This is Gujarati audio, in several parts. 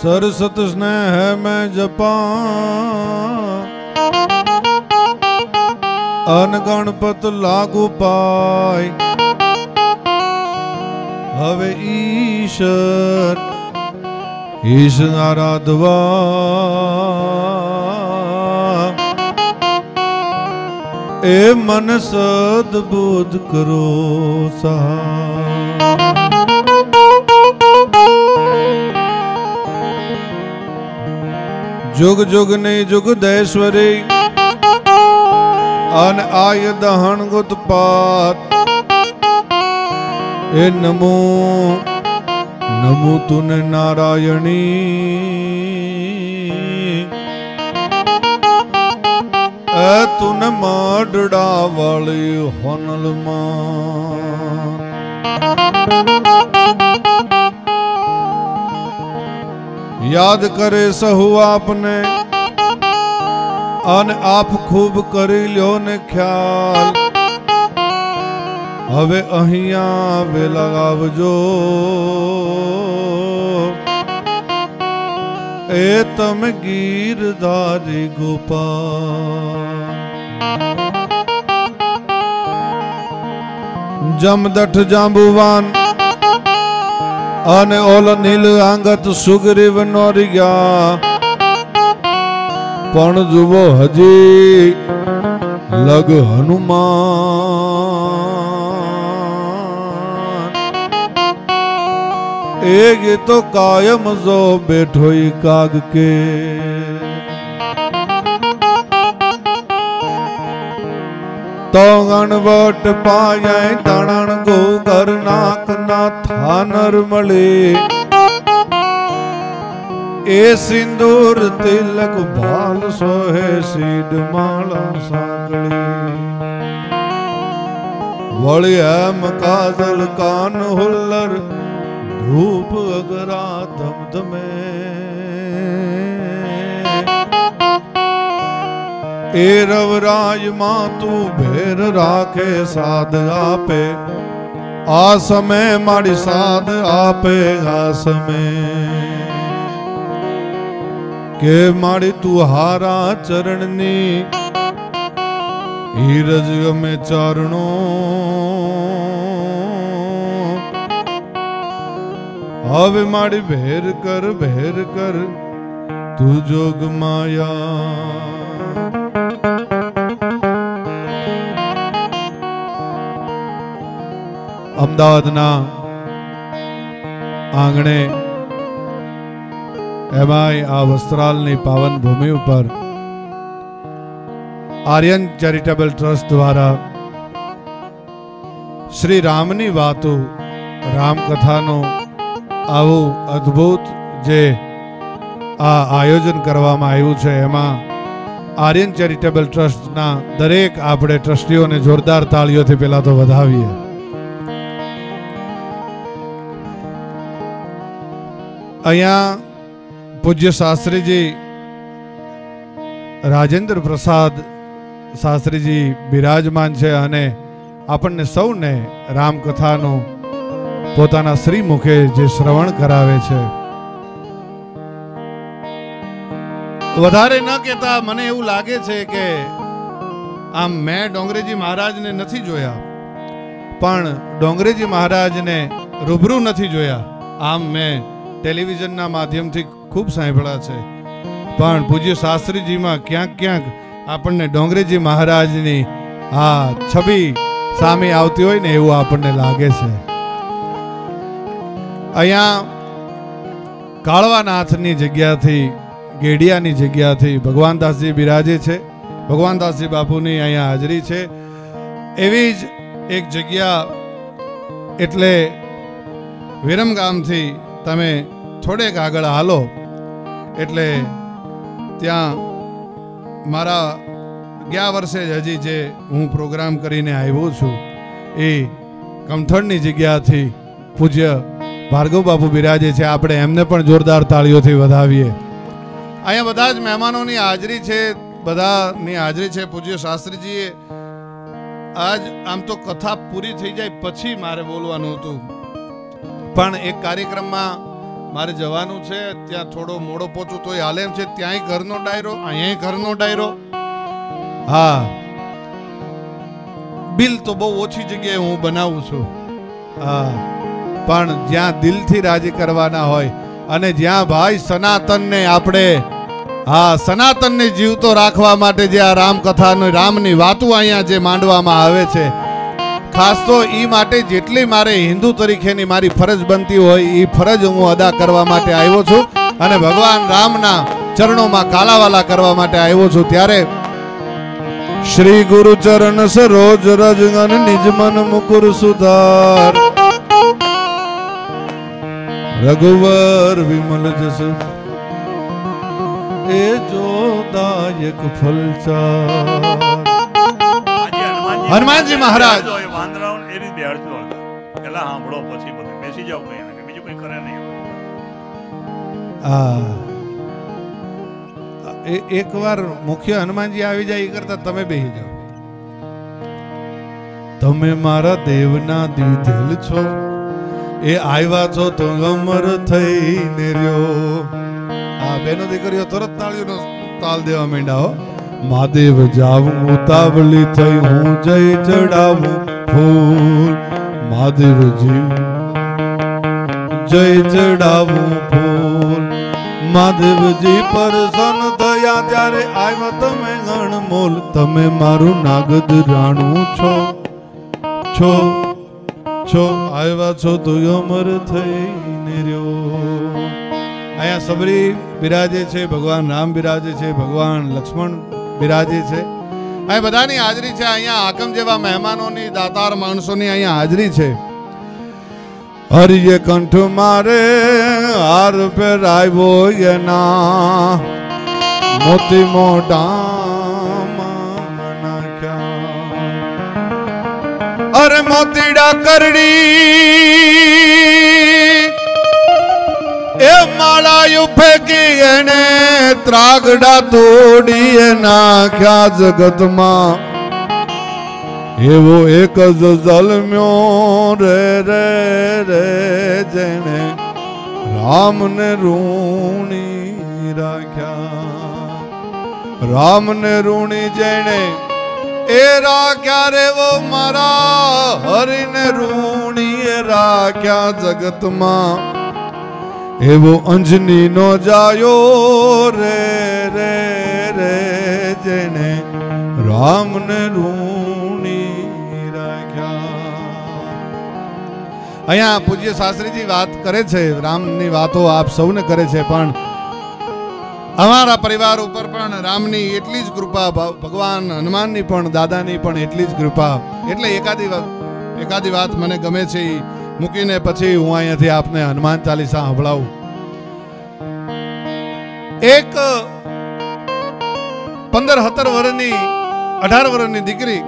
सरसत स्नेह में जपा अन गणपत लागू पाय हवे ईश्वर ईश आराधवा ए मन सद्बुद्ध करो सहाय। जुग जुग ने जुग देश्वरी अन आय दहन गुतपात ए नमो नमो तुने नारायणी ए तुने माडड़ा वाली होनल मां। याद करे सहु आपने अन आप खूब करी ल्यो ने ख्याल हवे अहिया वेला आवजो ए तम गीरधारी गोपाल। जमदठ जांबुवान अने ओल नील आंगत सुग्रीव नोरिया पण जुवो हजी लग हनुमान। एक तो कायम जो बैठोई काग के तो गणवट पाया दाणन गो कर नाक ना थानर मले ए सिंदूर तिलक भाल सोहे सीड माला साकड़ी वली हेम काजल कान हुल्लर धूप अगरा धमधमे ए रवराज मां तू भेर राखे साध आपे आ समय माड़ी साध आपे आ समय के माड़ी तू हारा चरणनी हीरज में चारणो हवे माड़ी भेर कर तू जोग माया। અમદાવાદના આંગણે એમાંય આ વસ્ત્રાલની પાવન ભૂમિ ઉપર આર્યન ચેરિટેબલ ટ્રસ્ટ દ્વારા શ્રી રામની વાતો રામકથાનું આવું અદ્ભુત જે આ આયોજન કરવામાં આવ્યું છે એમાં આર્યન ચેરિટેબલ ટ્રસ્ટના દરેક આપણે ટ્રસ્ટીઓને જોરદાર તાળીઓથી પહેલા તો વધાવીએ। અહીંયા પૂજ્ય શાસ્ત્રીજી રાજેન્દ્ર પ્રસાદ શાસ્ત્રીજી બિરાજમાન છે અને આપણને સૌને રામકથાનું પોતાના શ્રી મુખે જે શ્રવણ કરાવે છે। વધારે ન કહેતા મને એવું લાગે છે કે આમ મેં ડોંગરેજી મહારાજને નથી જોયા પણ ડોંગરેજી મહારાજને રૂબરૂ નથી જોયા। આમ મેં ટેલિવિઝનના માધ્યમથી ખૂબ સાંભળ્યા છે પણ પૂજ્ય શાસ્ત્રીજીમાં ક્યાંક ક્યાંક આપણને ડોંગરેજી મહારાજની આ છબી સામે આવતી હોય ને એવું આપણને લાગે છે। અહીંયા કાળવાનાથની જગ્યાથી ગેડિયાની જગ્યાથી ભગવાનદાસજી બિરાજે છે। ભગવાનદાસજી બાપુની અહીંયા હાજરી છે। એવી જ એક જગ્યા એટલે વિરમગામથી તમે થોડેક આગળ હાલો એટલે ત્યાં મારા ગયા વર્ષે જ હજી જે હું પ્રોગ્રામ કરીને આવ્યો છું એ કમથળની જગ્યાથી પૂજ્ય ભાર્ગવ બાપુ બિરાજે છે। આપણે એમને પણ જોરદાર તાળીઓથી વધાવીએ। અહીંયા બધા જ મહેમાનોની હાજરી છે, બધાની હાજરી છે। પૂજ્ય શાસ્ત્રીજીએ આજ આમ તો કથા પૂરી થઈ જાય પછી મારે બોલવાનું હતું પણ એક કાર્યક્રમમાં મારે જવાનું છે, ત્યાં થોડો મોડો પહોંચું તોય હાલે એમ છે, ત્યાંય ઘરનો ડાયરો, અહીંયા ઘરનો ડાયરો. હા, બિલ તો બહુ ઓછી જગ્યાએ હું બનાવું છું. હા, પણ જ્યાં દિલથી રાજી કરવાના હોય અને જ્યાં ભાઈ સનાતનને આપણે સનાતનને જીવતો રાખવા માટે જે આ રામકથાનો રામની વાતો અહીંયા જે માંડવામાં આવે છે, ખાસ તો એ માટે જેટલી મારે હિન્દુ તરીકેની મારી ફરજ બનતી હોય એ ફરજ હું અદા કરવા માટે આવ્યો છું અને ભગવાન રામના ચરણોમાં કાલાવાલા કરવા માટે આવ્યો છું. ત્યારે શ્રી ગુરુ ચરણ સરોજ રજગન નિજ મન મુકુર સુધાર, રઘુवर विमल जस ए जो दायक फलचार. હનુમાનજી મહારાજ એક વાર મુખ્ય હનુમાનજી આવી જાય એ કરતા તમે બેસી જાઓ. તમે મારા દેવના દીધેલ છો, એ આવ્યા છો તો અમર થઈને રહ્યો. આ બેનો દીકરીઓ તરત તાળીઓનો તાલ દેવા માંડ્યા. મહાદેવ જાવું ઉતાવળી થઈ હું જય ચડાવું ફૂલ, મહાદેવજી જય ચડાવું ફૂલ, મહાદેવજી પ્રસન્ન થયા ત્યારે આવ્યા તમે અણમોલ. તમે મારું નાગદ રાણું છો છો છો, આવ્યા છો તો અમર થઈને રહ્યો. અહીંયા સબરી બિરાજે છે, ભગવાન રામ બિરાજે છે, ભગવાન લક્ષ્મણ બિરાજે છે. અહીં બધાની હાજરી છે. અહીંયા હાકમ જેવા મહેમાનોની, દાતાર માણસોની અહીંયા હાજરી છે. હરિએ કંઠ મારે હાર પહેરાવ્યો એના, મોતી મોઢામાં નાખ્યા. અરે મોતીડા કરડી એ માળાયું ફેંકી એને ત્રાગડા તોડી નાખ્યા. જગતમાં એવો એક જ જલમ્યો રે રે રે, જેને રામને ઋણી રાખ્યા. રામને ઋણી જેને એ રાખ્યા રે, વો મારા હરિને ઋણી રાખ્યા. જગતમાં એવો અંજની નો જાયો રે રે રે, જેને રામને ઋણી રાખ્યા. અહીંયા પૂજ્ય શાસ્ત્રીજી વાત કરે છે, રામની વાતો આપ સૌને કરે છે, પણ અમારા પરિવાર ઉપર પણ રામની એટલી જ કૃપા, ભગવાન હનુમાનની પણ, દાદાની પણ એટલી જ કૃપા. એટલે એકાદી વાત મને ગમે છે, મૂકીને પછી હું અહીંયાથી આપને હનુમાન ચાલીસા સંભળાવું. એક 15-17 વર્ષની 18 વર્ષની દીકરી,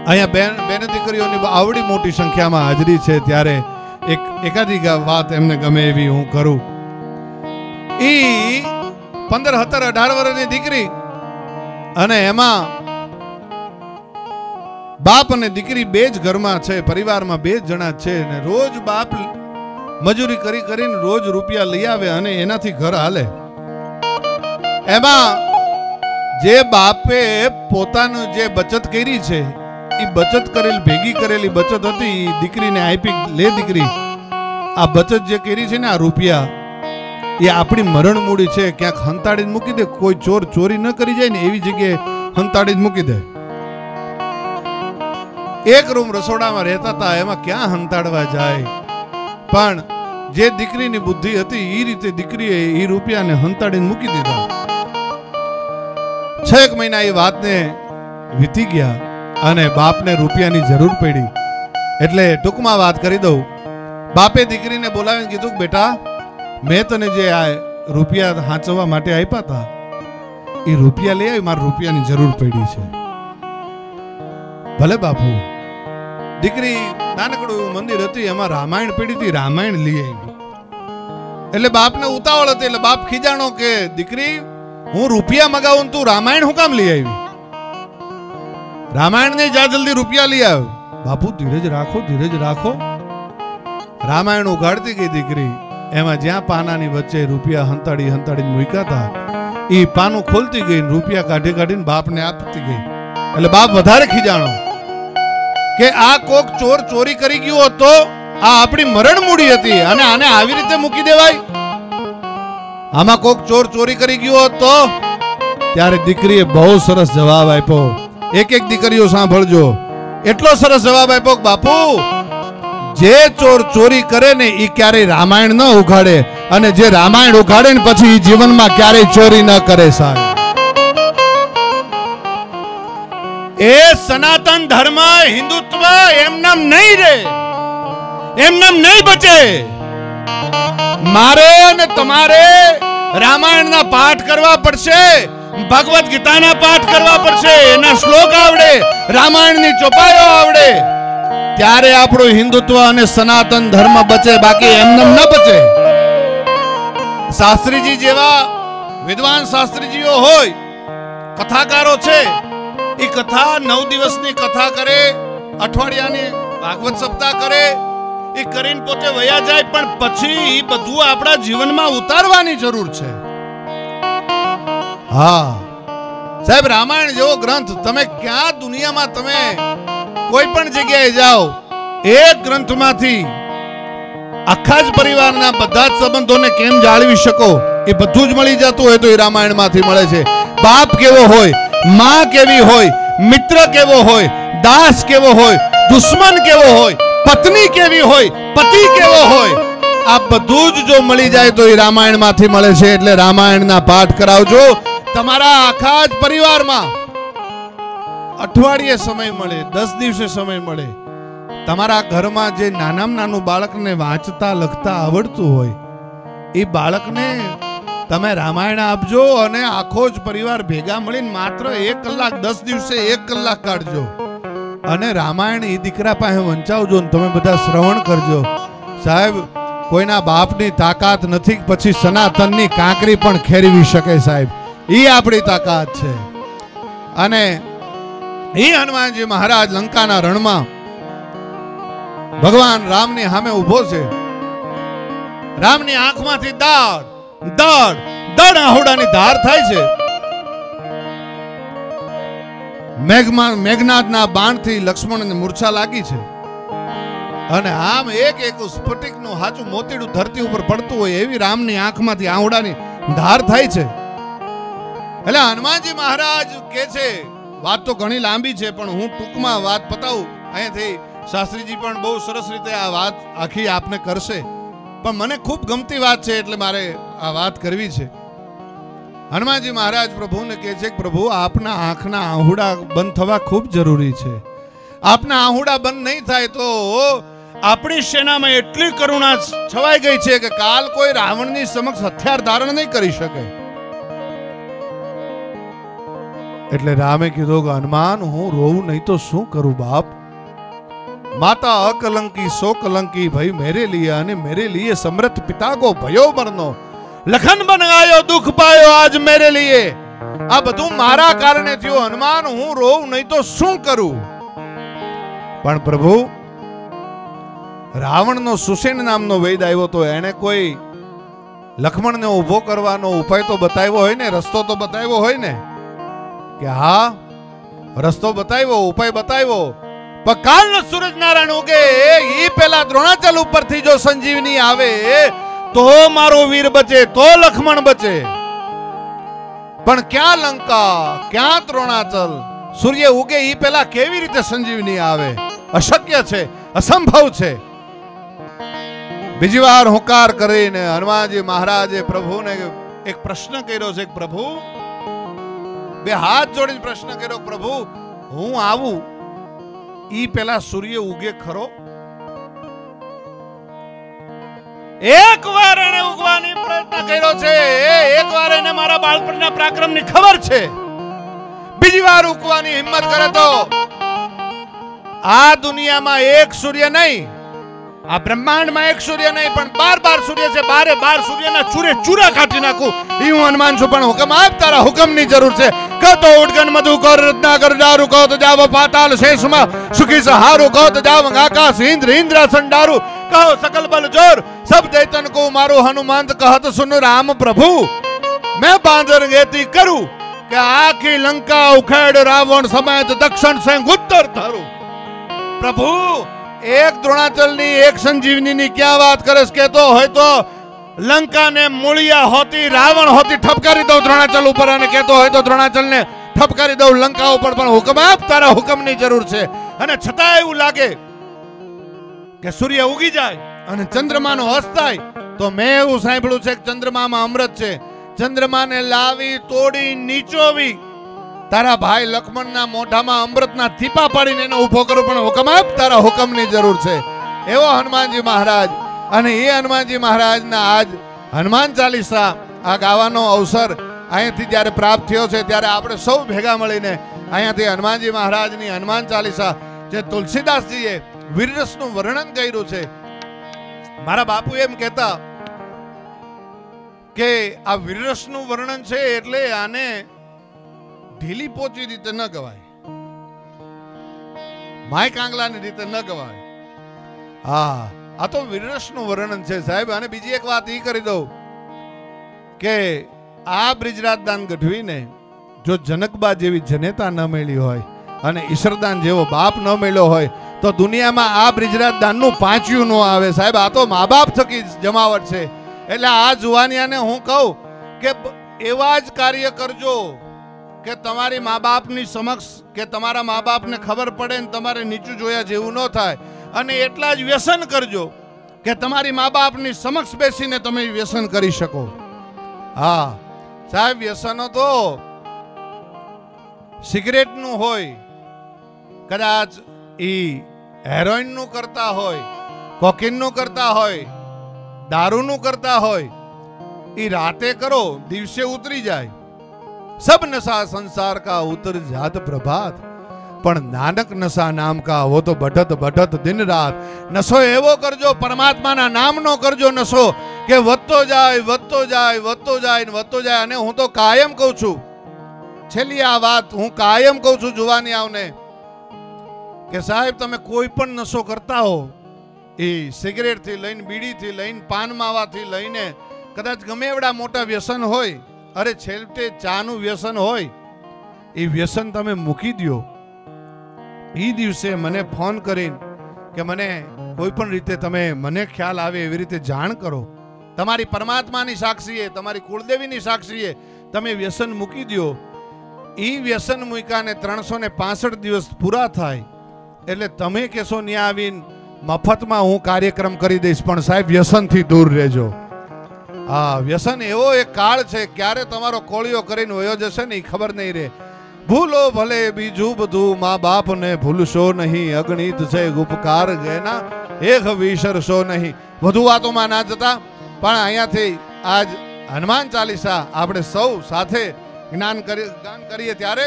અહીંયા બેન દીકરીઓની આવડી મોટી સંખ્યામાં હાજરી છે, ત્યારે એકાદી વાત એમને ગમે એવી હું કરું. ઈ 15-17-18 વર્ષની દીકરી અને એમાં બાપ અને દીકરી બે જ ઘરમાં છે, પરિવારમાં બે જ જણા છે ને રોજ બાપ મજૂરી કરીને રોજ રૂપિયા લઈ આવે અને એનાથી ઘર હાલે. એમાં જે બાપે પોતાનું જે બચત કરી છે એ બચત ભેગી કરેલી બચત હતી, દીકરીને આપી, લે દીકરી આ બચત જે કરી છે ને આ રૂપિયા એ આપણી મરણ મૂડી છે, ક્યાંક હંતાડીને મૂકી દે, કોઈ ચોર ચોરી ન કરી જાય ને એવી જગ્યાએ હંતાડીને મૂકી દે. એક રૂમ રસોડામાં રહેતા હતા, એમાં ક્યાં હંતાડવા જાય. પણ જે દીકરીની બુદ્ધિ હતી એ રીતે દીકરીએ એ રૂપિયાને હંતાડીને મૂકી દીધા. 6 મહિના એ વાતને વીતી ગયા અને બાપને રૂપિયાની જરૂર પડી. એટલે ટૂંકમાં વાત કરી દઉં, બાપે દીકરીને બોલાવીને કીધું, બેટા મેં તને જે આ રૂપિયા હાંચવા માટે આપ્યા હતા એ રૂપિયા લઈ આવી, મારે રૂપિયાની જરૂર પડી છે. ભલે બાપુ. દીકરી નાનકડું મંદિર હતું, એમાં રામાયણ પડી હતી, રામાયણ લઈ આવી. એટલે બાપને ઉતાવળ હતી, એટલે બાપ ખીજાણો કે દીકરી હું રૂપિયા મગાવું, તું રામાયણ હું કામ લઈ આવી? રામાયણ ને જા જલ્દી રૂપિયા લઈ આવ. બાપુ ધીરજ રાખો, ધીરજ રાખો. રામાયણ ઉઘાડતી ગઈ દીકરી. એમાં જ્યાં પાનાની વચ્ચે રૂપિયા હંતાડીને મૂક્યા હતા, એ પાનું ખોલતી ગઈ, રૂપિયા કાઢીને બાપને આપતી ગઈ. એટલે બાપ વધારે ખીજાણો કે આ કોક ચોર ચોરી કરી ગયો હતો, આ આપણી મરણ મૂડી હતી અને આને આવી રીતે મૂકી દેવાય? આમાં કોક ચોર ચોરી કરી ગયો હતો. ત્યારે દીકરીએ બહુ સરસ જવાબ આપ્યો. એક દીકરીઓ સાંભળજો. એટલો સરસ જવાબ આપ્યો કે બાપુ, જે ચોર ચોરી કરે ને એ ક્યારેય રામાયણ ન ઉઘાડે, અને જે રામાયણ ઉઘાડે ને પછી જીવનમાં ક્યારેય ચોરી ન કરે. સાહેબ, એ સનાતન ધર્મ હિન્દુત્વ એમનામ નહીં રે, એમનામ નહીં બચે. મારે અને તમારે રામાયણના પાઠ કરવા પડશે, ભગવદ ગીતાના પાઠ કરવા પડશે, એના શ્લોક આવડે, રામાયણની ચોપાઈઓ આવડે, ત્યારે આપણું હિન્દુત્વ અને સનાતન ધર્મ બચે, બાકી એમનેમ ન બચે. શાસ્ત્રીજી જેવા વિદ્વાન શાસ્ત્રીજીઓ હોય, કથાકારો છે, એ કથા 9 દિવસની કથા કરે, અઠવાડિયાની ભાગવત સપ્તાહ કરે, એ કરીને પોતે વયા જાય, પણ પછી એ બધું આપણા જીવનમાં ઉતારવાની જરૂર છે. હા સાહેબ, રામાયણ જેવો ગ્રંથ તમે ક્યાં દુનિયામાં તમે કોઈ પણ જગ્યાએ જાઓ, એક ગ્રંથમાંથી આખા જ પરિવારના બધા જ સંબંધોને કેમ જાળવી શકો એ બધું જ મળી જતું હોય તો એ રામાયણમાંથી મળે છે. બાપ કેવો હોય, માં કેવી હોય, મિત્ર કેવો હોય, દાસ કેવો હોય, દુશ્મન કેવો હોય, પત્ની કેવી હોય, પતિ કેવો હોય, આ બધું જ જો મળી જાય તો એ રામાયણમાંથી મળે છે. એટલે રામાયણના પાઠ કરાવજો. તમારા આખા જ પરિવારમાં અઠવાડિયે સમય મળે, 10 દિવસે સમય મળે. તમારા ઘરમાં જે નાનામાં નાનું બાળકને વાંચતા લખતા આવડતું હોય એ બાળકને તમે રામાયણ આપજો, અને આખો જ પરિવાર ભેગા મળીને માત્ર 1 કલાક 10 દિવસે 1 કલાક કાઢજો, અને રામાયણ એ દીકરા પાસે વંચાવજો, ને તમે બધા શ્રવણ કરજો. સાહેબ, કોઈના બાપની તાકાત નથી, પછી સનાતનની કાંકરી પણ ખેરવી શકે. સાહેબ, એ આપણી તાકાત છે. અને એ હનુમાનજી મહારાજ લંકાના રણમાં ભગવાન રામની સામે ઉભો છે. રામની આંખમાંથી દડ દડ દડ આહોડાની ધાર થાય છે. મેઘનાદના બાણથી લક્ષ્મણને મૂર્છા લાગી છે, અને આમ એક સ્ફટિકનું હાચું મોતીડું ધરતી ઉપર પડતું હોય એવી રામની આંખમાંથી આહોડાની ધાર થાય છે. એટલે હનુમાનજી મહારાજ કે છે, વાત તો ઘણી લાંબી છે પણ હું ટૂંકમાં વાત પતાવું. અહીંયાથી શાસ્ત્રીજી પણ બહુ સરસ રીતે આ વાત આખી આપને કરશે, પણ મને ખૂબ ગમતી વાત છે એટલે મારે આ વાત કરવી છે. હનુમાનજી મહારાજ પ્રભુને કહે છે કે પ્રભુ, આપના આંખના આહુડા બંધ થવા ખૂબ જરૂરી છે. આપના આહુડા બંધ નહીં થાય તો આપણી સેનામાં એટલી કરુણા છવાઈ ગઈ છે કે કાલ કોઈ રાવણની સમક્ષ હથિયાર ધારણ નહીં કરી શકે. એટલે રામે કીધું કે હનુમાન, હું રોવું નહીં તો શું કરું બાપ? माता अकलंकी सो कलंकी भाई मेरे लिए અને मेरे लिए समृत पिता को भयो मरनो लखन बन आयो दुख पायो आज मेरे लिए. આ બધું મારા કારણે થયું હનુમાન, હું રોઉં નહીં તો શું કરું? પણ પ્રભુ, રાવણનો સુસેન નામનો વૈદ આવ્યો તો એને કોઈ લક્ષ્મણને ઊભો કરવાનો ઉપાય તો બતાવ્યો હોય ને, રસ્તો તો બતાવ્યો હોય ને, કે હા રસ્તો બતાવ્યો, ઉપાય બતાવ્યો. પણ કાલનો સૂરજ નારાયણ ઉગે એ પેલા દ્રોણાચલ ઉપરથી જો સંજીવની આવે તો મારો વીર બચે, તો લક્ષ્મણ બચે. પણ ક્યાં લંકા, ક્યાં દ્રોણાચલ? સૂર્ય ઉગે એ પેલા કેવી રીતે સંજીવની આવે? અશક્ય છે, અસંભવ છે. બીજી વાર હુંકાર કરીને હનુમાનજી મહારાજે પ્રભુને એક પ્રશ્ન કર્યો છે. પ્રભુ, બે હાથ જોડીને પ્રશ્ન કર્યો, પ્રભુ હું આવું ઈ પેલા સૂર્ય ઉગે ખરો? એક વાર એને ઉગવાની પ્રયત્ન કર્યો છે, એક વાર એને મારા બાળપણના પરાક્રમની ખબર છે, બીજી વાર ઉગવાની હિંમત કરે તો આ દુનિયામાં એક સૂર્ય નહીં આ બ્રહ્માંડમાં એક સૂર્ય નહીં પણ 12 સૂર્ય છે, 12 સૂર્યના ચૂરે ચૂરા કાઢી નાખું એ હું હનુમાન છું, પણ હુકમ આપ, તારા હુકમની જરૂર છે. કહો તો ઉડગન મધુ કર રત્નાકર દારૂ, કહો તો જાવ પાતાલ શેષમાં સુખી સહારું, કહો તો જાવ આકાશ ઇન્દ્ર ઇન્દ્રાસન ડારું, કહો સકલ બલ જોર સબ દેતન को मारो हनुमंत कहत सुन राम प्रभु, मैं बांदर गेती करूं કે આખી લંકા ઉખેડ રાવણ સમેત દક્ષિણ સેંગ ઉત્તર થારું. પ્રભુ એક દ્રોણાચલની એક સંજીવનીની ક્યાં વાત કરે છે? કેતો હોય તો લંકાને મૂળિયા હોતી રાવણ હોતી ઠપકારી દઉં દ્રોણાચલ ઉપર, અને કેતો હોય તો દ્રોણાચલને ઠપકારી દઉં લંકા ઉપર, પણ હુકમ આપ, તારા હુકમની જરૂર છે. અને છતાં એવું લાગે કે સૂર્ય ઉગી જાય અને ચંદ્રમાનો અસ્ત થાય, તો મેં એવું સાંભળ્યું છે કે ચંદ્રમામાં અમૃત છે. ચંદ્રમાને લાવી તોડી નીચોવી તારા ભાઈ લક્ષ્મણના મોઢામાં અમૃતના ટીપા પાડીને એને ઊભો કરું, પણ હુકમ આપ, તારા હુકમની જરૂર છે. એવો હનુમાનજી મહારાજ. અને એ હનુમાનજી મહારાજના આજ હનુમાન ચાલીસા આ ગાવાનો અવસર અહીંયાથી જ્યારે પ્રાપ્ત થયો છે, ત્યારે આપણે સૌ ભેગા મળીને અહીંયાથી હનુમાનજી મહારાજની હનુમાન ચાલીસા જે તુલસીદાસજીએ વીરરસનું વર્ણન કર્યું છે. મારા બાપુ એમ કહેતા કે આ વીરરસનું વર્ણન છે એટલે આને ઢીલી પોચી રીતે ન ગવાય, માય કાંગલાની રીતે ન ગવાય. હા, આ તો વીરરસનું વર્ણન છે સાહેબ. અને બીજી એક વાત એ કરી દઉં કે આ બ્રિજરાજદાન ગઢવીને જો જનકબા જેવી જનેતા ન મળી હોય અને ઈશ્વરદાન જેવો બાપ ન મળ્યો હોય તો દુનિયામાં આ બ્રિજરાજદાનનું પાંચ્યું ન આવે સાહેબ. આ તો મા બાપ થકી જમાવટ છે. એટલે આ જુવાનિયાને હું કહું કે એવા જ કાર્ય કરજો કે તમારી મા બાપની સમક્ષ કે તમારા મા બાપને ખબર પડે ને તમારે નીચું જોયા જેવું ન થાય. અને એટલા જ વ્યસન કરજો કે તમારી મા બાપની સમક્ષ બેસીને તમે વ્યસન કરી શકો. હા સાહેબ, વ્યસનો તો સિગરેટનું હોય, કદાચ હેરોઇનનું કરતા હોય, કોકીનનું કરતા હોય, દારૂનું કરતા હોય, એ રાતે કરો દિવસે ઉતરી જાય. सब नशा संसार का उतर जात प्रभात, પણ નાનક નશા નામ કા વો તો બઢત બઢત દિન રાત. નશો એવો કરજો, પરમાત્માના નામનો કરજો નશો કે વધતો જાય વધતો જાય વધતો જાય વધતો જાય. અને હું તો કાયમ કહું છું, છેલ્લી આ વાત હું કાયમ કહું છું જુવાની આવને કે સાહેબ તમે કોઈ પણ નશો કરતા હો, એ સિગરેટ થી લઈને બીડી થી લઈને પાન માવાથી લઈને કદાચ ગમે એવડા મોટા વ્યસન હોય, અરે છેલ્લે ચાનું વ્યસન હોય, એ વ્યસન તમે મૂકી દો. એ દિવસે મને ફોન કરીને કે મને કોઈ પણ રીતે તમે મને ખ્યાલ આવે એવી રીતે જાણ કરો. તમારી પરમાત્માની સાક્ષીએ, તમારી કુળદેવીની સાક્ષીએ તમે વ્યસન મૂકી દો. એ વ્યસન મૂક્યાને 365 દિવસ પૂરા થાય એટલે તમે કહેશો ન્યા આવીને મફતમાં હું કાર્યક્રમ કરી દઈશ, પણ સાહેબ વ્યસનથી દૂર રહેજો. હા, વ્યસન એવો એક કાળ છે, ક્યારે તમારો કોળિયો કરીને વયો જશે ને એ ખબર નહીં રહે. ભૂલો ભલે બીજું બધું, મા બાપ ને ભૂલશો નહીં, અગણિત છે ઉપકાર ગેના એક વિસરશો નહીં. વધુ વાતોમાં ના જતા, પણ અહીંયાથી આજ હનુમાન ચાલીસા આપણે સૌ સાથે ગાન કરીએ ત્યારે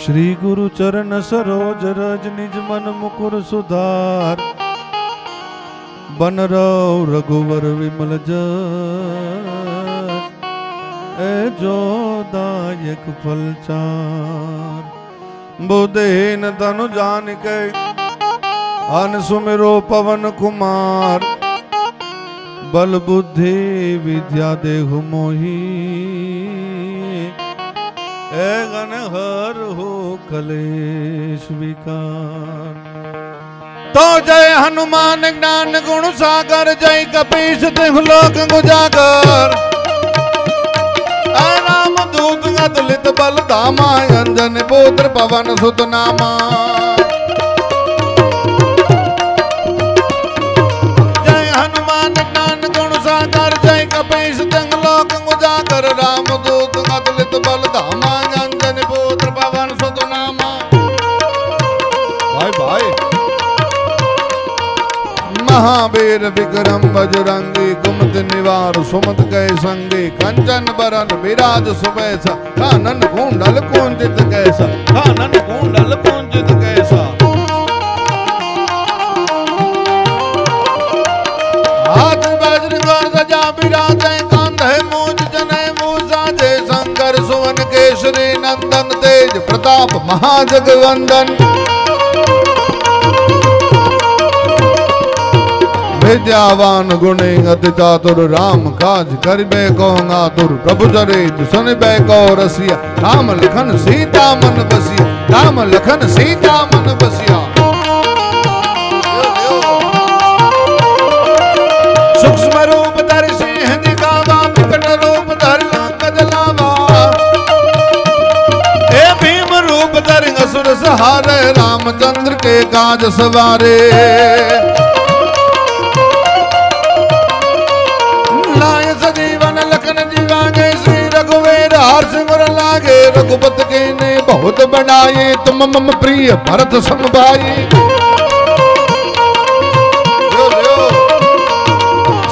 શ્રી ગુરુ ચરણ સરોજ રજ નિજ મન મુકુર સુધાર, બન રવ રઘુવર વિમલ જસ, એ જો દાયક ફલચાર. બુદ્ધહીન તनु જાન કે અન સુમિરો પવન કુમાર, બલ બુદ્ધિ વિદ્યા દેહુ મોહી, એ ગન હર હો કલેશ વિકાર. तो जय हनुमान ज्ञान गुण सागर, जय कपीश तिहु लोक गुजागर, राम दूत अतुलित बल धामा, अंजन पुत्र पवन सुत नामा. जय हनुमान ज्ञान गुण सागर, जय कपीश तिहु लोक गुजागर, राम दूत अतुलित बल धामा, अंजन पुत्र पवन सुत नामा. भाई भाई महावीर विक्रम बजरंगी, कुमति निवार सुमत कै संगी, कंचन बरन विराज सुबैसा, कानन कुंडल कुंजित कैसा, कानन कुंडल कुंजित कैसा. केसरी नंदन तेज प्रताप महाजगवंदन विद्यावान गुणी अति चातुर राम काज करिबे को आतुर प्रभु चरित सुनिबे को रसिया राम लखन सीता मन बसिया राम लखन सीता मन बसिया सूक्ष्म रूप धर सिंह दिखावा विकट रूप धर लंक जलावा हे भीम रूप धर असुर सहारे रामचंद्र के काज सवारे लाय सजीवन लखन जीवागे श्री रघुवीर हर्ष मुर लागे रघुपत के ने बहुत बढ़ाए तुम मम प्रिय भरत सम भाई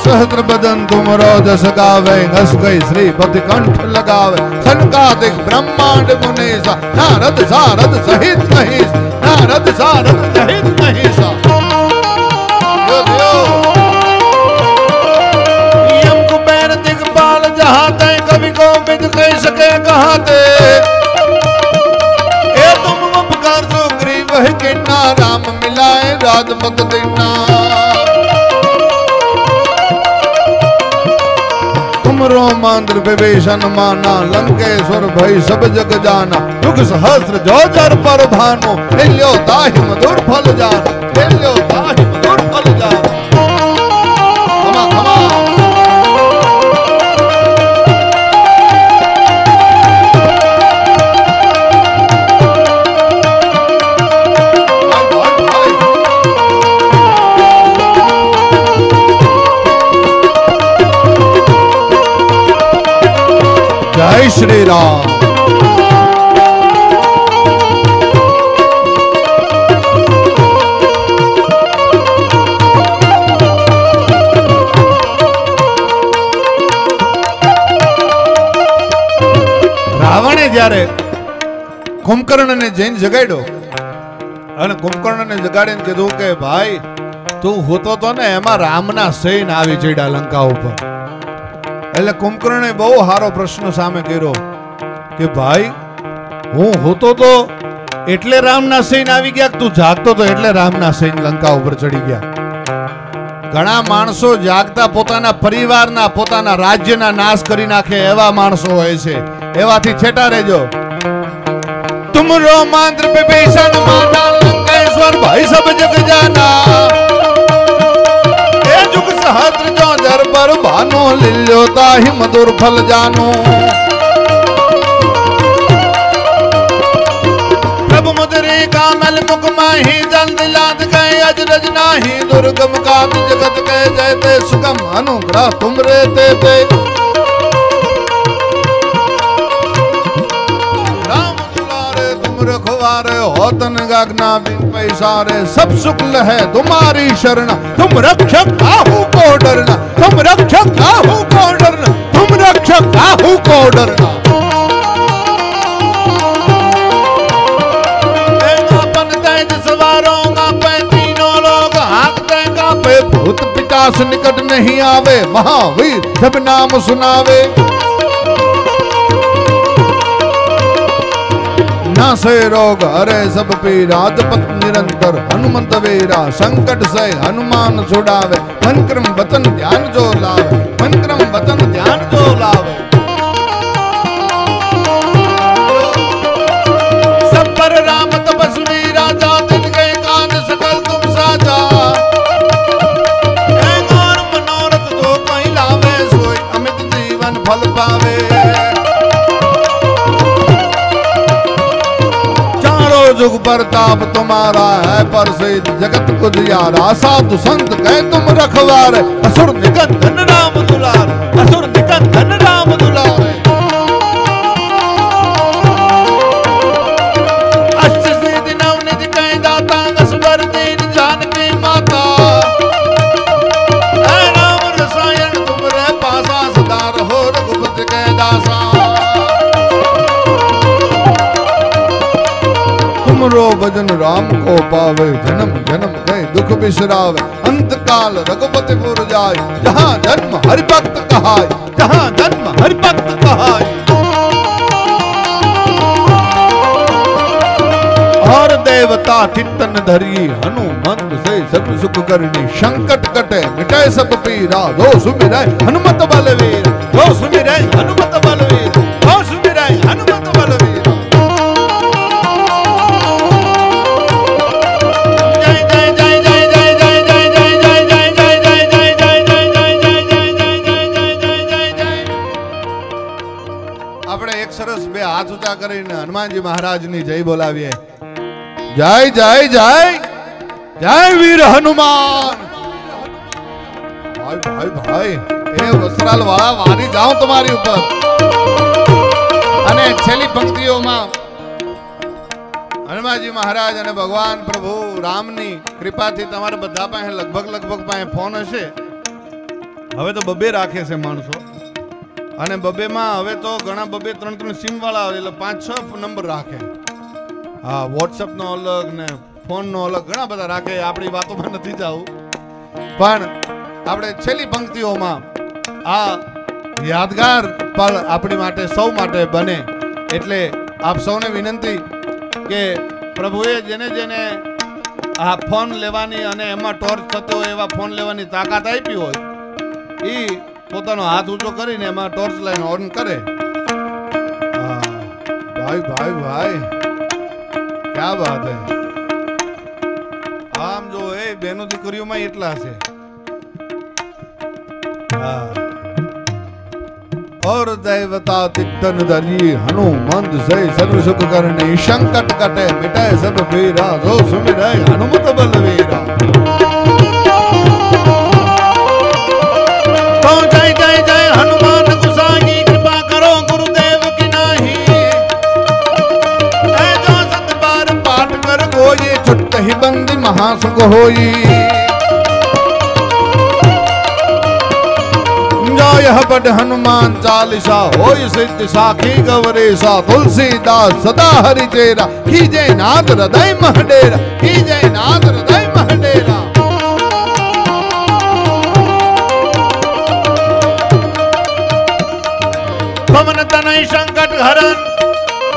सहस्र बदन तुमरो जस गावे हस गई श्रीपति कंठ लगावे सनकादिक ब्रह्मांड मुनीसा नारद सारद सहित नहीं नारद सारद सहित नहीं सा यम कुबेर दिगपाल जहाँ तय कवि को विद कह सके कहाँ ते ए तुम उपकार सो ग्रीव है किन्ना राम मिलाए राजपत देना रोमांद्र विभीषण माना लंकेश्वर भई सब जग जाना युग सहस्त्र जो जर पर भानो हिल्यो ताहि मधुर फल जान हिल्यो ताहि मधुर फल जान खमा खमा जय श्री राम। રાવણે જ્યારે કુંભકર્ણને જઈને જગાડ્યો અને કુંભકર્ણને જગાડીને કીધું કે ભાઈ તું હોતો તો ને એમાં રામના સૈન્ય આવી ચડ્યા લંકા ઉપર એટલે કુંભકર્ણે બહુ સારો પ્રશ્ન સામે કર્યો કે ભાઈ હું હોતો તો એટલે રામના સૈન્ય આવી ગયા તું જાગતો તો એટલે રામના સૈન્ય લંકા ઉપર ચડી ગયા ઘણા માણસો જાગતા પોતાના પરિવારના પોતાના રાજ્યના નાશ કરી નાખે એવા માણસો હોય છે એવાથી છેટા રહેજો तुम रोमांत्र विभीषण माना लंकेश्वर भाई सब जग जाना ए जुग सहस्त्र जो जर पर भानो लिल्यो ताहि मधुर फल जानो प्रभु मुद्रे कामल मुख माही जल दिलाद गए अजरज नाही दुर्गम कात जगत के जयते सुगम अनुग्रह तुम रहते थे रखवारे होतन गगना बिन पैसारे सब शुक्ल है तुम्हारी शरण तुम रक्षक काहू को डरना तुम रक्षक काहू को डरना तुम रक्षक काहू को डरना अपन तेज सवारों का पे तीनों लोग हाँकते का पे भूत पिचास निकट नहीं आवे महावीर जब नाम सुनावे से रोग हरे सब पीरा जपत निरंतर हनुमंत वीरा संकट से हनुमान छुड़ावे मन क्रम वचन ध्यान जो लावे मन क्रम वचन ध्यान जो लावे सब पर राम तपस्वी राजा दिन के काज सकल तुम साजा और मनोरथ जो कोई लावे सोई अमित जीवन फल पावे जुग प्रताप तुम्हारा है प्रसिद्ध जगत कुजियारा साधु संत कह तुम रखवार असुर निकंदन राम दुलार असुर निकंदन राम दुलार अष्ट सिद्धि नवनिधि कह दाता असवर दीन जानकी माता है राम रसायन तुम रे पासा सदा रहो रघुपति के दासा रो भजन राम को पावे जन्म जन्म गए दुख बिसरावे अंत काल रघुपति पुर जाय जहाँ जन्म हरि भक्त कहाय जहाँ जन्म हरि भक्त कहाय चित्तन धरी हनुमंत से सब सुख करनी संकट कटे मिटे सब पीरा जो सुमिरै हनुमत बलवीर जो सुमिरै हनुमत बलवीर जो सुमिरै हनुमत बलवीर सरस बे हाथ ऊंचा करीने हनुमान जी महाराज नी जय बोलावीए जय जय जय जय वीर हनुमान भाई भाई भाई ए वसराल वाला वारी जाऊं तुम्हारी ऊपर अने छेली पंक्तिओमां हनुमान जी महाराज अने भगवान प्रभु राम नी कृपा थी तमारे बधा पासे लगभग पासे फोन हशे हवे तो बबे राखे छे माणसो અને બબેમાં હવે તો ઘણા બબે 3 સિમ વાળા આવે એટલે 5-6 નંબર રાખે હા વોટ્સએપ નો અલગ ને ફોન નો અલગ ઘણા બધા રાખે આપણી વાતોમાં નથી જાવું પણ આપણે છેલ્લી પંક્તિઓમાં આ યાદગાર પળ આપણી માટે સૌ માટે બને એટલે આપ સૌને વિનંતી કે પ્રભુએ જેને જેને આ ફોન લેવાની અને એમાં ટોર્ચ થતો હોય એવા ફોન લેવાની તાકાત આપી હોય ઈ પોતાનો હાથ ઊંચો કરીને એમાં ટોર્ચ લાઈન ઓન કરે ભાઈ ભાઈ ભાઈ क्या बात है આમ જો એ બેનો દીકરીઓમાં એટલા છે और दैवता तिक्तन धरी हनुमंत से सर्व सुख करने संकट कटे मिटे सब पीरा जो सुमिरै हनुमत बलवीरा तो जय जय जय हनुमान गुसाई कृपा करो गुरुदेव की नाही ऐ जो सत बार पाठ कर गोई छुट ही बंदी महासुख होई यह बड़ हनुमान चालीसा होय सिद्ध साखी गवरेसा तुलसीदास सदा हरि चेरा कीजे नाथ हृदय महडेरा कीजे नाथ हृदय महडेरा पवन तनय संकट हरन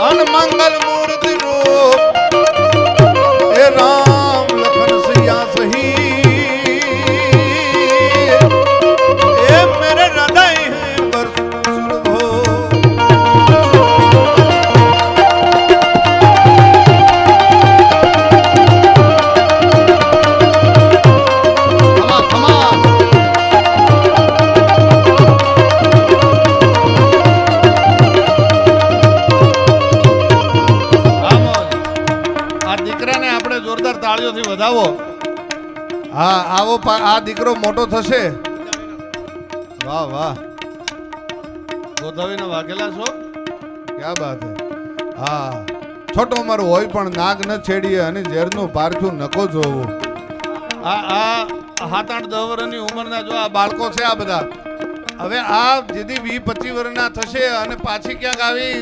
अन मंगल मूर्ति रूप हे राम लखन सिया सही વધાવો હા આવો આ દીકરો મોટો થશે વાહ વાહ ગોધાવીને વાગેલા છો ક્યા બાત હે હા છોટો ઉંમર હોય પણ નાગ ન છેડીએ અને ઝેરનું પારખું નકો જોવું આ 7-8-10 વર્ષની ઉંમરના જો આ બાળકો છે આ બધા હવે આ જેથી 20-25 વર્ષના થશે અને પાછી ક્યાંક આવી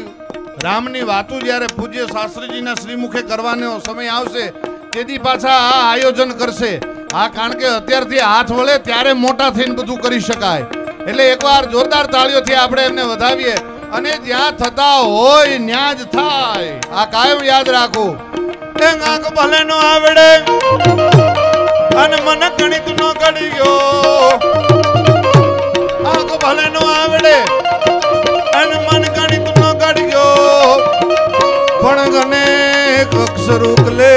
રામની વાતો જ્યારે પૂજ્ય શાસ્ત્રીજીના શ્રીમુખે કરવાનો સમય આવશે તેથી પાછા આ આયોજન કરશે આ કારણ કે અત્યારથી હાથ વળે ત્યારે મોટા થઈને બધું કરી શકાય એટલે એકવાર જોરદાર તાળીઓથી આપણે એમને વધાવીએ અને જ્યાં થતા હોય ન્યા જ થાય આ કાયમ યાદ રાખો એ આંખ ભલે નો આવડે અને મન ગણિત નો કડિયો આંખ ભલે નો આવડે અને મન ગણિત નો કડિયો પણ ગને એક અક્ષર ઉકલે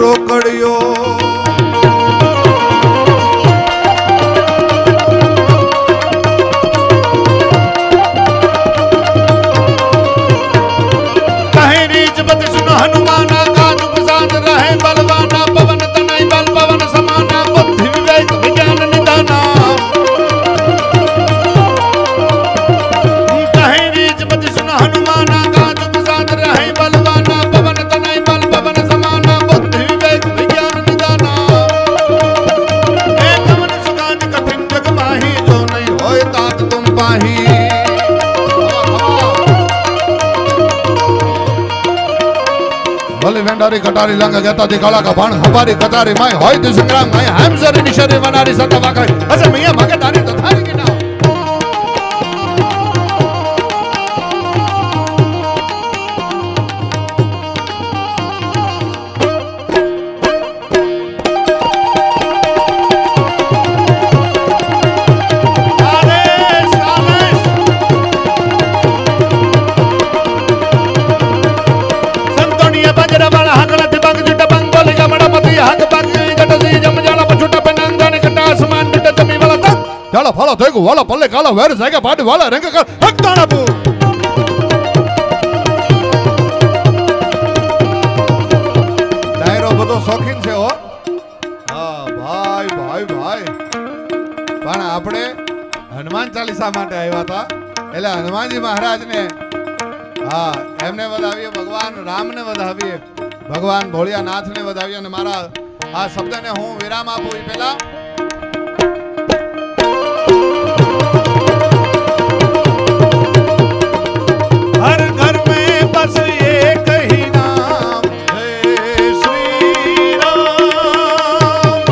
રોકડિયો कहीं रीच बत सुनो हनुमाना काज प्रसाद रहे बलवाना पवन तनय बल पवन समाना बुद्धि विवेक विज्ञान निदाना कहीं रीच बत सुनो हनुमाना काज प्रसाद रहे बलवाना पवन तनय बल पवन समाना भले वेंडारी कटारी लंग गता दी काला का बाण हमारी कटारी माय होय दी संग्राम माय हम सरी निशरी वनारी सता वाका असे मैया मगे तारी तो थारी की ना जाला फाला थेगु वाला पल्ले काला वेर जागे पाटी वाला रंग का हक्ताना पू डायरो बधो शौकीन छे हो हां भाई भाई भाई पण आपणे हनुमान चालीसा माटे आव्या था એટલે હનુમાનજી મહારાજ ને હા એમને વધાવીએ ભગવાન રામ ને વધાવીએ ભગવાન ભોળિયાનાથ ને વધાવીએ અને મારા આ શબ્દને હું વિરામ આપું એ પહેલા हर घर में बस एक ही नाम है श्री राम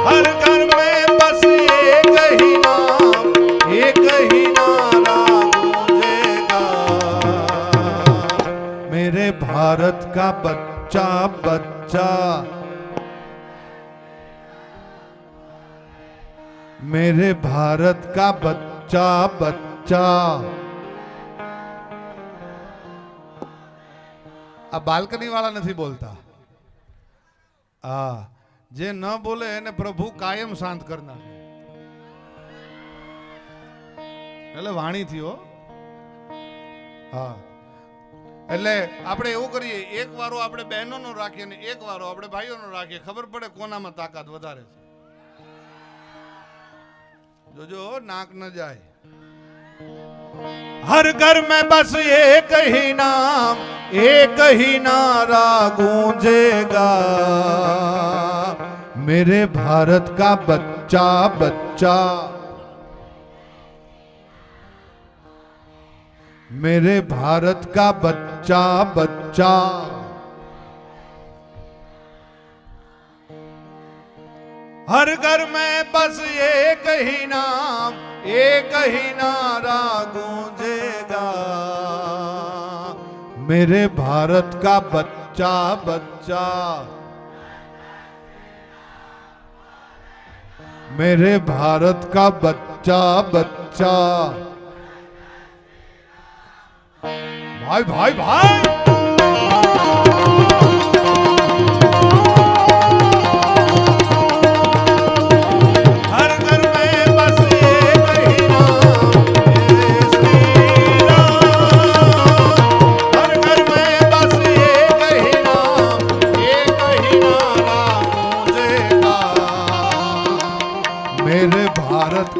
हर घर में बस एक ही नाम एक ही नारा गूंजेगा मेरे भारत का बच्चा बच्चा मेरे भारत का बच्चा बच्चा आ बालकनी वाला नहीं बोलता जे न बोले એને પ્રભુ કાયમ શાંત કર નાખે એટલે વાણી થી હો એટલે આપણે એવું કરીએ એક વારો આપણે બહેનોનો રાખીએ ને એક વારો આપણે ભાઈઓનો રાખીએ ખબર પડે કોનામાં તાકાત વધારે છે જોજો નાક ન જાય हर घर में बस एक ही नाम एक ही नारा गूंजेगा मेरे भारत का बच्चा बच्चा मेरे भारत का बच्चा बच्चा हर घर में बस एक ही नाम एक ही नारा गूंजेगा मेरे भारत का बच्चा बच्चा मेरे भारत का बच्चा बच्चा भाई भाई भाई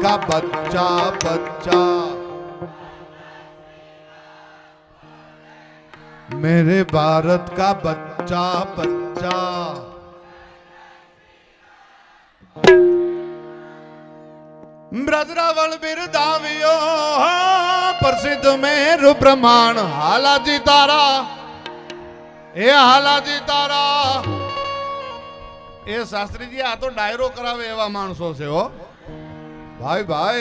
का बच्चा बच्चा मेरे भारत का बच्चा बच्चा ब्रजरावल बिरदावियो प्रसिद्ध मेरु प्रमाण हालाजी तारा ए हालाजी तारा ए शास्त्री जी आ तो डायरो करावे एवा माणसो छे हो भाई भाई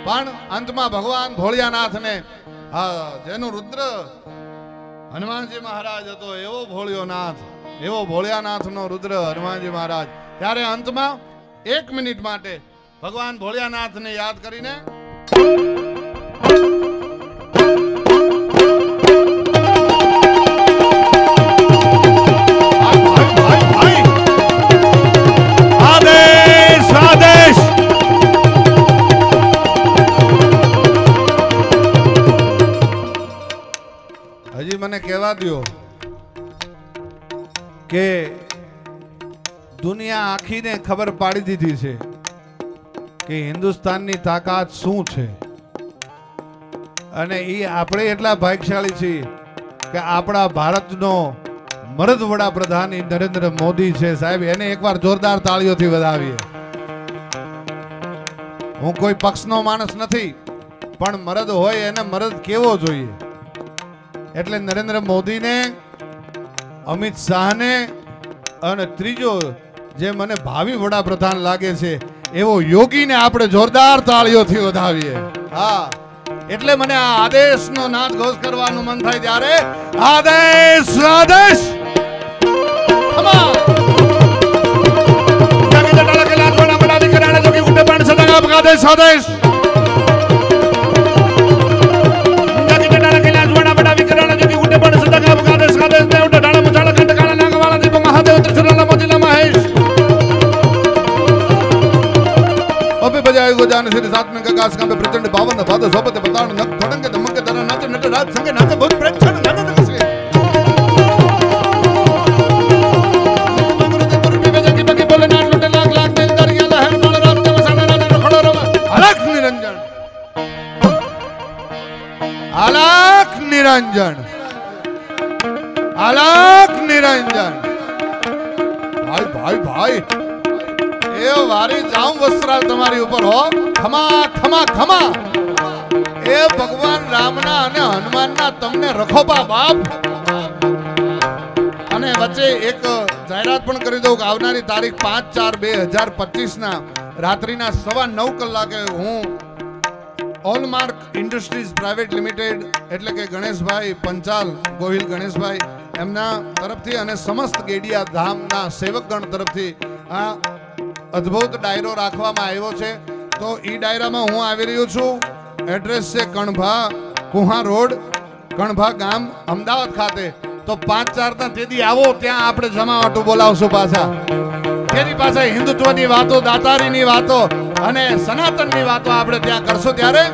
पण अंत में भगवान भोलियानाथ ने जेनु रुद्र हनुमान जी महाराज तो एवो भोलियोनाथ एवो भोलियानाथ नो रुद्र हनुमान जी महाराज त्यारे अंत में 1 मिनिट माटे भगवान भोलियानाथ ने याद करीने आदेश आदेश हजी मने कहवा दियो के दुनिया आखी ने खबर पाड़ी दीधी छे कि हिंदुस्तान नी ताकात शू छे अने ई आपणे एटला भाग्यशाली छीए के आपणा भारतनो मर्द वडाप्रधान नरेंद्र मोदी छे साहेब एने एकवार जोरदार ताळीओथी વધાવીએ હું કોઈ પક્ષનો માણસ નથી પણ મર્દ હોય એને મર્દ કેવો જોઈએ એટલે નરેન્દ્ર મોદીને અમિત શાહને અને ત્રીજો જે મને ભાવિ વડાપ્રધાન લાગે છે એવો યોગીને આપણે જોરદાર તાળીઓથી વધાવીએ હા એટલે મને આ આદેશનો નાદ ઘોષ કરવાનું મન થાય ત્યારે આદેશ આદેશ આદેશ આદેશ आयु गजान श्री सात में आकाश का प्रचंड पावन भाद सोबत बताण नक थड़ंगे धमके धरा नाच नट राज संगे नाचे बहुत प्रेक्षण नाच नकसे मगुरु तुर विवेक की बकी बोले नाच लुटे लाख लाख दिल दरिया लहर माल राम के मसाना राज रखड़ो रवा अलख निरंजन अलख निरंजन अलख निरंजन भाई भाई भाई ए वारी जाऊं वस्त्राल तुम्हारी ऊपर हो खमा खमा खमा ए भगवान रामना અને હનુમાનના તમને રખોપા બાપ અને વચ્ચે એક જાહેરાત પણ કરી દઉં કે આવનારી તારીખ 5/4/2025 ના રાત્રિના 9:15 કલાકે હું ઓલમાર્ક ઇન્ડસ્ટ્રીઝ પ્રાઇવેટ લિમિટેડ એટલે કે ગણેશભાઈ પંચાલ ગોહિલ ગણેશભાઈ એમના તરફથી અને સમસ્ત ગેડિયા ધામના સેવકગણ તરફથી આ અદ્ભુત ડાયરો રાખવામાં આવ્યો છે તો ઈ ડાયરામાં હું આવી રહ્યો છું એડ્રેસ છે કણભા કુહા રોડ કણભા ગામ અમદાવાદ ખાતે તો 5/4 તેદી આવો ત્યાં આપણે જમાવટો બોલાવશું પાછા તેની પાસે હિન્દુત્વની વાતો દાતારીની વાતો અને સનાતનની વાતો આપણે ત્યાં કરશું ત્યારે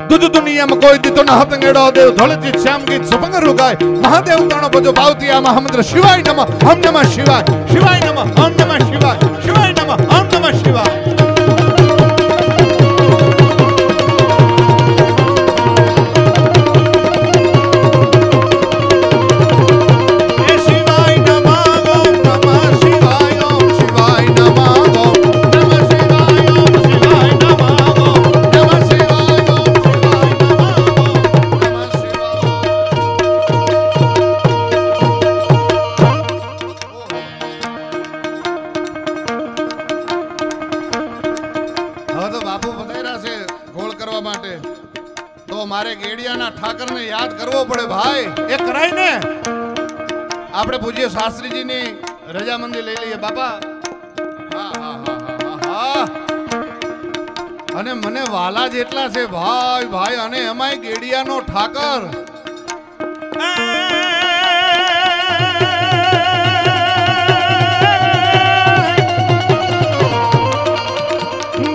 दुदु दुनिया में कोई दितो न हतंगेड़ो देव धोलती श्याम गीत सुपंग रुगाय महादेव ताणो बजो भावती आ महामंत्र शिवाय नमः हम नमः शिवाय शिवाय नमः हम नमः शिवाय शिवाय नमः हम नमः शिवाय ઠાકરને યાદ કરવો પડે ભાઈ એ કરાય ને આપણે પૂજ્ય શાસ્ત્રીજીની રજામંદી લઈ લઈએ બાપા અને મને વાલા જેટલા છે ભાઈ ભાઈ અને એમાંય ગેડિયાનો ઠાકર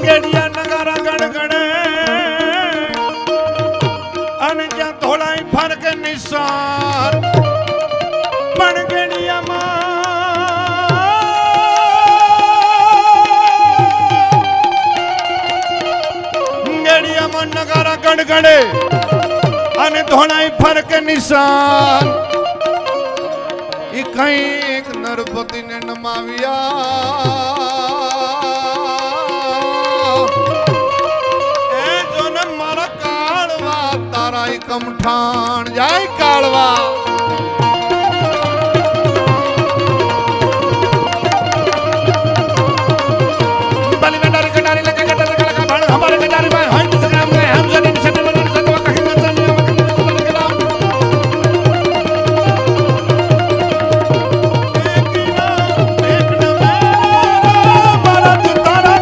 ગેડિયા નગારા ગણગણે फर्क निशान पण गणिया गणिया नगारा गणगणे અને ધોળાઈ ફરક નિશાન ઈ કઈક નરપતિને નમાવ્યા કમઠાણ જાય કાળવા બલી વેડારી કટારી લગે કટારી કળકા ભાણ હમારે કટારી ભાઈ હંત સગ્રામ ગए हम जनी सटल मन सतवा कहीं न जानी हम कहीं कलाम एक न भारत तारा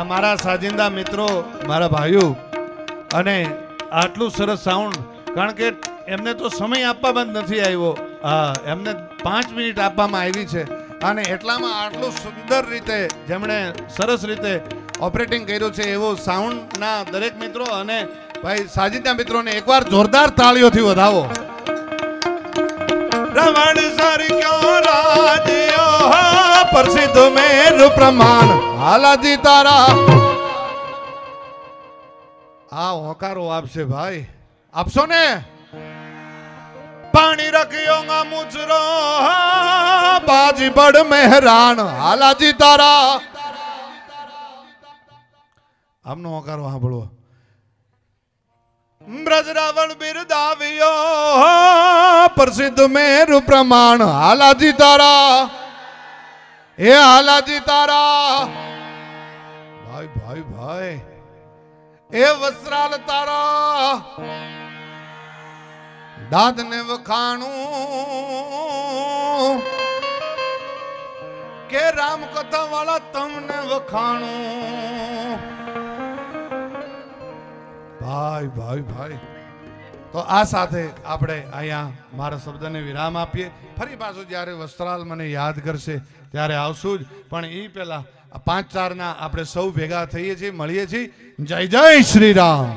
મારા સાજિંદા મિત્રો મારા ભાઈઓ અને આટલું સરસ સાઉન્ડ કારણ કે એમને તો સમય આપવામાં જ નથી આવ્યો એમને 5 મિનિટ આપવામાં આવી છે અને એટલામાં આટલું સુંદર રીતે જેમણે સરસ રીતે ઓપરેટિંગ કર્યું છે એવો સાઉન્ડના દરેક મિત્રો અને ભાઈ સાજિંદા મિત્રોને એકવાર જોરદાર તાળીઓથી વધાવો રવણ સર ક્યો રાજ્યો प्रसिद्ध मेरु प्रमाण हालाजी तारा आ होकारो आपसे भाई आपसो ने पानी रखियोगा मुचरो बाजी बड़ मेहरान हालाजी तारा हमनो होकारो हाँ बोलो ब्रज रावण बिरदावियो प्रसिद्ध मेरु प्रमाण हालाजी तारा ए हालाजी तारा भाई भाई भाई ए वस्त्राल तारा दाद ने वखाणू કે રામકથા વાળા તમને વખાણું. ભાઈ ભાઈ ભાઈ, તો આ સાથે આપણે અહીંયા મારા શબ્દને વિરામ આપીએ. ફરી પાછું જ્યારે વસ્ત્રાલ મને યાદ કરશે ત્યારે આવશું જ, પણ એ પહેલા 5-4 આપણે સૌ ભેગા થઈએ છીએ, મળીએ છીએ. જય જય શ્રી રામ.